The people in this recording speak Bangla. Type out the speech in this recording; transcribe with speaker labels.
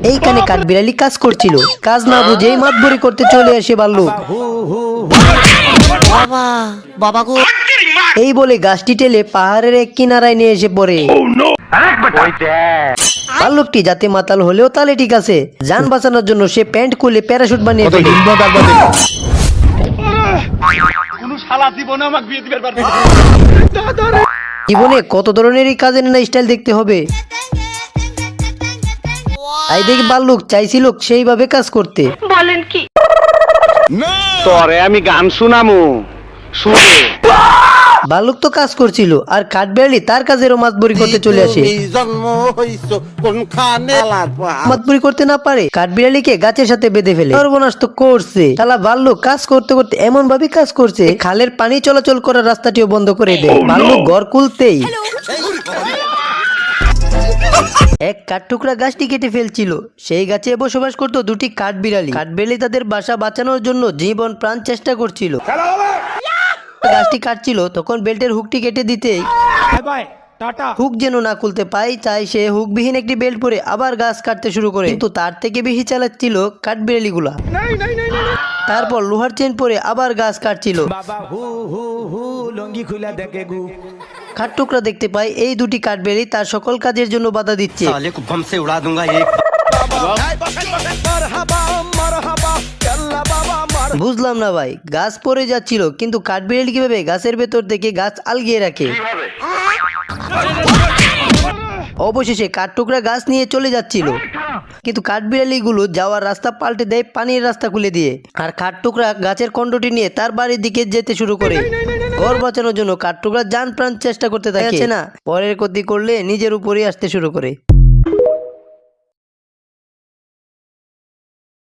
Speaker 1: এইখানে কাঠবিড়ালি কাজ করছিল, কাজ না বুঝেই মাতবরি করতে চলে আসে ভাল্লুক।
Speaker 2: বাবা বাবা গো,
Speaker 1: এই বলে গাছটি টেলে পাহাড়ের এক কিনারায় নিয়ে এসে পড়ে। ভাল্লুকটি যাতে মাতাল হলেও তাহলে ঠিক আছে, যান বাঁচানোর জন্য সে প্যান্ট খুলে প্যারাশুট বানিয়ে ফেলে। জীবনে কত ধরনেরই কাজের না স্টাইল দেখতে হবে। তাই দেখি ভাল্লুক চাইছিল সেইভাবে কাজ করতে।
Speaker 3: বলেন কি?
Speaker 4: তোরে আমি গান শুনামু, শুনে
Speaker 1: ভাল্লুক তো কাজ করছিল, আর কাঠবিড়ালি তার কাজেরও মাতবরি করতে চলে আসে। মাতবরি করতে না পারে কাঠবিড়ালিকে গাছের সাথে বেঁধে ফেলে। সর্বনাশ তো করছে শালা ভাল্লুক, কাজ করতে করতে এমন ভাবে কাজ করছে খালের পানি চলাচল করার রাস্তাটিও বন্ধ করে দেয়। ভাল্লুক ঘর খুলতেই এক কাঠঠুকরা গাছটি কেটে ফেলছিল। সেই গাছে বসবাস করতো দুটি কাঠবিড়ালি। কাঠবিড়ালি তাদের বাসা বাঁচানোর জন্য জীবন প্রাণ চেষ্টা করছিল। গাছটি কাটছিল, তখন বেল্টের হুকটি কেটে দিতেই হুক যেন না খুলতে পায়, তাই সে হুকবিহীন একটি বেল্ট পরে আবার গাছ কাটতে শুরু করে। কিন্তু তার থেকে বেশি চালাচ্ছিল কাঠবিড়ালি গুলা। তারপর লোহার চেন পরে আবার গাছ কাটছিল। কাঠটুকরা দেখতে পায় এই দুটি কাঠবিড়ালি তার সকল কাজের জন্য বাধা দিচ্ছে। বুঝলাম না ভাই, গাছ পড়ে যাচ্ছিল কিন্তু কাঠবিড়ালি কিভাবে গাছের ভেতর থেকে গাছ আলগিয়ে রাখে। অবশেষে কাঠটুকরা গাছ নিয়ে চলে যাচ্ছিল, কিন্তু কাঠবিড়ালি গুলো যাওয়ার রাস্তা পাল্টে দেয় পানির রাস্তা খুলে দিয়ে। আর কাঠটুকরা গাছের খণ্ডটি নিয়ে তার বাড়ির দিকে যেতে শুরু করে। ঘর বাঁচানোর জন্য কাঠটুকরা জান প্রাণ চেষ্টা করতে থাকে না, পরের ক্ষতি করলে নিজের উপরই আসতে শুরু করে।